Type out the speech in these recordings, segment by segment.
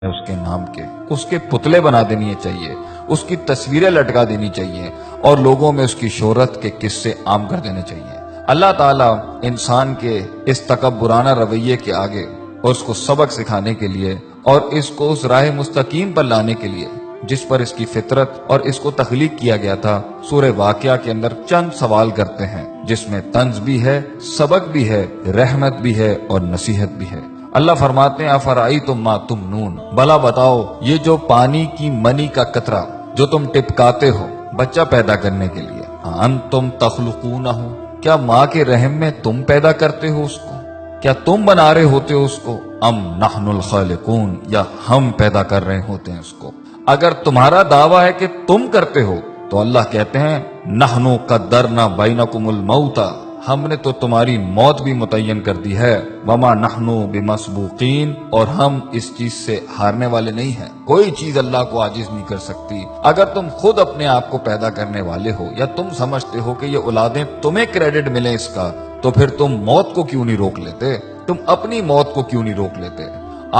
اس کے نام کے اس کے پتلے بنا دینی چاہیے، اس کی تصویریں لٹکا دینی چاہیے اور لوگوں میں اس کی شہرت کے قصے عام کر دینے چاہیے۔ اللہ تعالیٰ انسان کے اس تکبرانہ رویے کے آگے اور اس کو سبق سکھانے کے لیے اور اس کو اس راہ مستقیم پر لانے کے لیے جس پر اس کی فطرت اور اس کو تخلیق کیا گیا تھا، سورہ واقعہ کے اندر چند سوال کرتے ہیں جس میں طنز بھی ہے، سبق بھی ہے، رحمت بھی ہے اور نصیحت بھی ہے۔ اللہ فرماتے ہیں افرأیتم ما تمنون، بھلا بتاؤ یہ جو پانی کی منی کا قطرہ جو تم ٹپکاتے ہو بچہ پیدا کرنے کے لیے، انتم تخلقونہ، کیا ماں کے رحم میں تم پیدا کرتے ہو اس کو؟ کیا تم بنا رہے ہوتے ہو اس کو؟ ام نحن الخالقون، یا ہم پیدا کر رہے ہوتے ہیں اس کو؟ اگر تمہارا دعویٰ ہے کہ تم کرتے ہو تو اللہ کہتے ہیں نحنو قدرنا بینکم الموت، ہم نے تو تمہاری موت بھی متعین کر دی ہے، وما نحنو بمسبوقین، اور ہم اس چیز سے ہارنے والے نہیں ہیں، کوئی چیز اللہ کو عاجز نہیں کر سکتی۔ اگر تم خود اپنے آپ کو پیدا کرنے والے ہو یا تم سمجھتے ہو کہ یہ اولادیں تمہیں کریڈٹ ملے اس کا، تو پھر تم موت کو کیوں نہیں روک لیتے؟ تم اپنی موت کو کیوں نہیں روک لیتے؟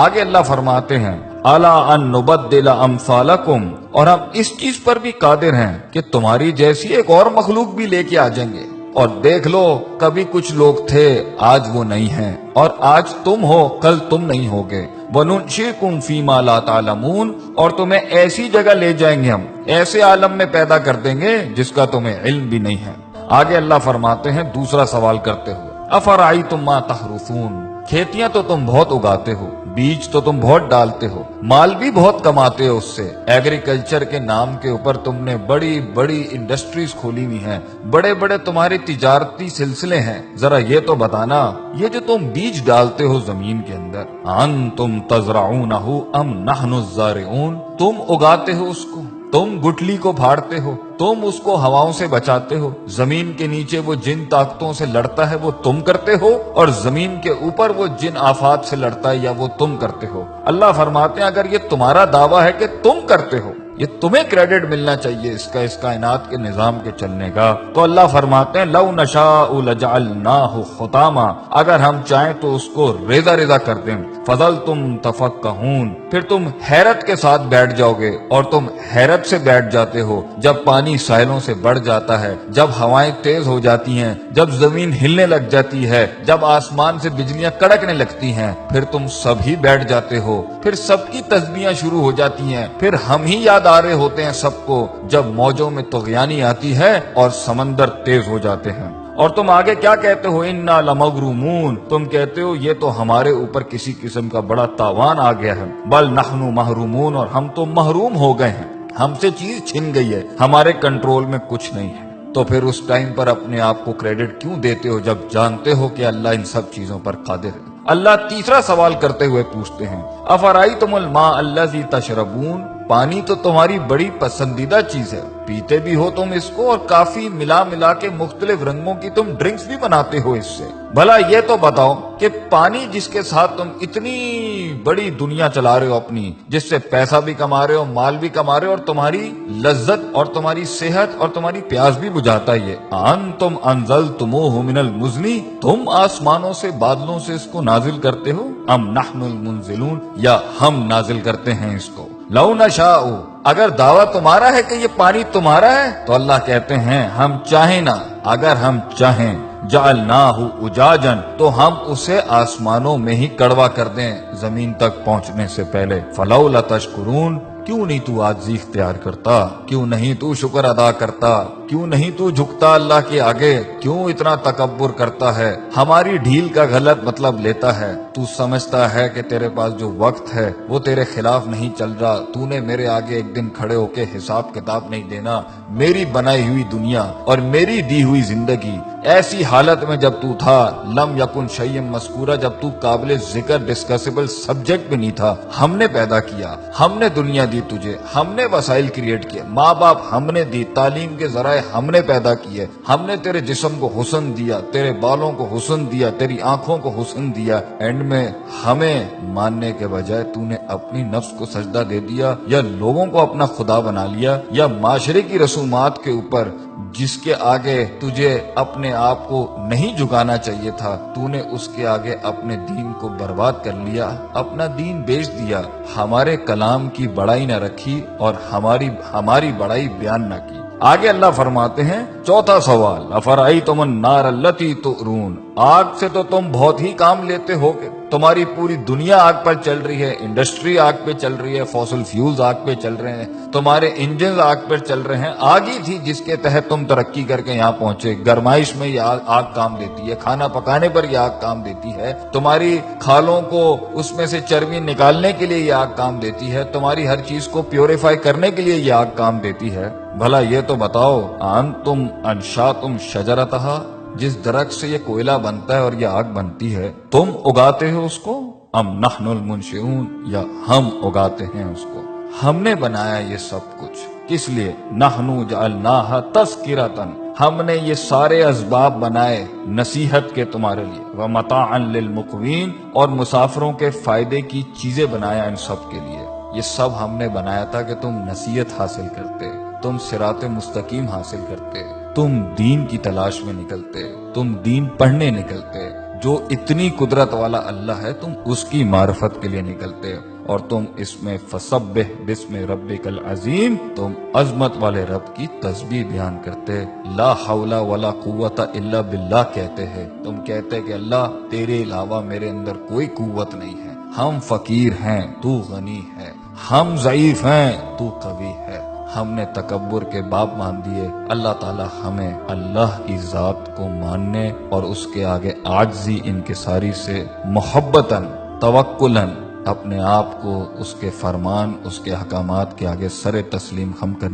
آگے اللہ فرماتے ہیں الا ان نبدل امثالکم، اور ہم اس چیز پر بھی قادر ہیں کہ تمہاری جیسی ایک اور مخلوق بھی لے کے آ جائیں گے، اور دیکھ لو کبھی کچھ لوگ تھے آج وہ نہیں ہیں، اور آج تم ہو کل تم نہیں ہوگے، وَنُنْشِئْكُمْ فِي مَا لَا تَعْلَمُونَ، اور تمہیں ایسی جگہ لے جائیں گے ہم، ایسے عالم میں پیدا کر دیں گے جس کا تمہیں علم بھی نہیں ہے۔ آگے اللہ فرماتے ہیں دوسرا سوال کرتے ہوئے افرأیتم ما تحرثون، کھیتیاں تو تم بہت اگاتے ہو، بیج تو تم بہت ڈالتے ہو، مال بھی بہت کماتے ہو اس سے، ایگریکلچر کے نام کے اوپر تم نے بڑی بڑی انڈسٹریز کھولی ہوئی ہیں، بڑے بڑے تمہارے تجارتی سلسلے ہیں، ذرا یہ تو بتانا یہ جو تم بیج ڈالتے ہو زمین کے اندر، انتم تزرعونہ ام نحن الزارعون، تم اگاتے ہو اس کو، تم گٹلی کو پھاڑتے ہو، تم اس کو ہواؤں سے بچاتے ہو، زمین کے نیچے وہ جن طاقتوں سے لڑتا ہے وہ تم کرتے ہو، اور زمین کے اوپر وہ جن آفات سے لڑتا ہے یا وہ تم کرتے ہو۔ اللہ فرماتے ہیں اگر یہ تمہارا دعویٰ ہے کہ تم کرتے ہو، یہ تمہیں کریڈٹ ملنا چاہیے اس کائنات کے نظام کے چلنے کا، تو اللہ فرماتے ہیں لو نشاء لجعلناہ حطاما، اگر ہم چاہیں تو اس کو ریزہ ریزہ کر دیں، فظلتم تفکہون، پھر تم حیرت کے ساتھ بیٹھ جاؤ گے، اور تم حیرت سے بیٹھ جاتے ہو جب پانی ساحلوں سے بڑھ جاتا ہے، جب ہوائیں تیز ہو جاتی ہیں، جب زمین ہلنے لگ جاتی ہے، جب آسمان سے بجلیاں کڑکنے لگتی ہیں، پھر تم سب ہی بیٹھ جاتے ہو، پھر سب کی تسبیحاں شروع ہو جاتی ہیں، پھر ہم ہی یاد آ رہے ہوتے ہیں سب کو جب موجوں میں طغیانی آتی ہے اور سمندر تیز ہو جاتے ہیں۔ اور تم آگے کیا کہتے ہو انا لمغرومون، تم کہتے ہو یہ تو ہمارے اوپر کسی قسم کا بڑا تاوان آ گیا ہے، بل نحن محرومون، اور ہم تو محروم ہو گئے ہیں، ہم سے چیز چھن گئی ہے، ہمارے کنٹرول میں کچھ نہیں ہے۔ تو پھر اس ٹائم پر اپنے آپ کو کریڈٹ کیوں دیتے ہو جب جانتے ہو کہ اللہ ان سب چیزوں پر قادر ہے؟ اللہ تیسرا سوال کرتے ہوئے پوچھتے ہیں افرأیتم الماء الذی تشربون، پانی تو تمہاری بڑی پسندیدہ چیز ہے، پیتے بھی ہو تم اس کو، اور کافی ملا ملا کے مختلف رنگوں کی تم ڈرنکس بھی بناتے ہو اس سے، بھلا یہ تو بتاؤ کہ پانی جس کے ساتھ تم اتنی بڑی دنیا چلا رہے ہو اپنی، جس سے پیسہ بھی کما رہے ہو، مال بھی کما رہے ہو، اور تمہاری لذت اور تمہاری صحت اور تمہاری پیاس بھی بجھاتا ہے، یہ انتم انزلتموہ من المزن، تم آسمانوں سے بادلوں سے اس کو نازل کرتے ہو، ام نحن المنزلون، یا ہم نازل کرتے ہیں اس کو۔ لو نشاء، اگر دعویٰ تمہارا ہے کہ یہ پانی تمہارا ہے تو اللہ کہتے ہیں ہم چاہیں نا، اگر ہم چاہیں جعلناہ اجاجا، تو ہم اسے آسمانوں میں ہی کڑوا کر دیں زمین تک پہنچنے سے پہلے، فلولا تشکرون، کیوں نہیں تو عاجزی اختیار کرتا، کیوں نہیں تو شکر ادا کرتا، کیوں نہیں تو جھکتا اللہ کے آگے، کیوں اتنا تکبر کرتا ہے، ہماری ڈھیل کا غلط مطلب لیتا ہے، تو سمجھتا ہے کہ تیرے پاس جو وقت ہے وہ تیرے خلاف نہیں چل رہا، تو نے میرے آگے ایک دن کھڑے ہو کے حساب کتاب نہیں دینا، میری بنائی ہوئی دنیا اور میری دی ہوئی زندگی ایسی حالت میں جب تو تھا، لم یکن شیئا مذکورا، جب تو قابل ذکر ڈسکسیبل سبجیکٹ بھی نہیں تھا، ہم نے پیدا کیا، ہم نے دنیا دی تجھے، ہم نے وسائل کریٹ کیے، ماں باپ ہم نے دی، تعلیم کے ذرائع ہم نے پیدا کی ہے، ہم نے تیرے جسم کو حسن دیا، تیرے بالوں کو حسن دیا، تیری آنکھوں کو حسن دیا، اینڈ میں ہمیں ماننے کے بجائے تو نے اپنی نفس کو سجدہ دے دیا، یا لوگوں کو اپنا خدا بنا لیا، یا معاشرے کی رسومات کے اوپر جس کے آگے تجھے اپنے آپ کو نہیں جھکانا چاہیے تھا، تو نے اس کے آگے اپنے دین کو برباد کر لیا، اپنا دین بیچ دیا، ہمارے کلام کی بڑائی نہ رکھی اور ہماری بڑائی بیان نہ کی۔ آگے اللہ فرماتے ہیں چوتھا سوال، افرأیتم النار التی تؤرون، آگ سے تو تم بہت ہی کام لیتے ہو گے، تمہاری پوری دنیا آگ پر چل رہی ہے، انڈسٹری آگ پہ چل رہی ہے، فوسل فیولز آگ پہ چل رہے ہیں، تمہارے انجنز آگ پر چل رہے ہیں، آگ ہی تھی جس کے تحت تم ترقی کر کے یہاں پہنچے، گرمائش میں یہ آگ کام دیتی ہے، کھانا پکانے پر یہ آگ کام دیتی ہے، تمہاری کھالوں کو اس میں سے چربی نکالنے کے لیے یہ آگ کام دیتی ہے، تمہاری ہر چیز کو پیوریفائی کرنے کے لیے یہ آگ کام دیتی ہے۔ بھلا یہ تو بتاؤ، انتم انشاتم شجرتہا، جس درخت سے یہ کوئلہ بنتا ہے اور یہ آگ بنتی ہے، تم اگاتے ہو اس کو، ام نحن المنشئون، یا ہم اگاتے ہیں اس کو، ہم نے بنایا یہ سب کچھ، کس لیے؟ نحن جعلناہا تذکرۃ، ہم نے یہ سارے اسباب بنائے نصیحت کے تمہارے لیے، ومتاعا للمقوین، اور مسافروں کے فائدے کی چیزیں بنایا ان سب کے لیے، یہ سب ہم نے بنایا تھا کہ تم نصیحت حاصل کرتے، تم صراط مستقیم حاصل کرتے، تم دین کی تلاش میں نکلتے، تم دین پڑھنے نکلتے، جو اتنی قدرت والا اللہ ہے تم اس کی معرفت کے لیے نکلتے، اور تم اس میں فسبح بسم ربک العظیم، تم عظمت والے رب کی تسبیح بیان کرتے، لا حول ولا قوت الا باللہ کہتے ہیں، تم کہتے کہ اللہ تیرے علاوہ میرے اندر کوئی قوت نہیں ہے، ہم فقیر ہیں تو غنی ہے، ہم ضعیف ہیں تو قوی ہے، ہم نے تکبر کے باب مان دیے، اللہ تعالی ہمیں اللہ کی ذات کو ماننے اور اس کے آگے عاجزی انکساری سے محبتاً توکلاً اپنے آپ کو اس کے فرمان، اس کے احکامات کے آگے سر تسلیم خم کرنے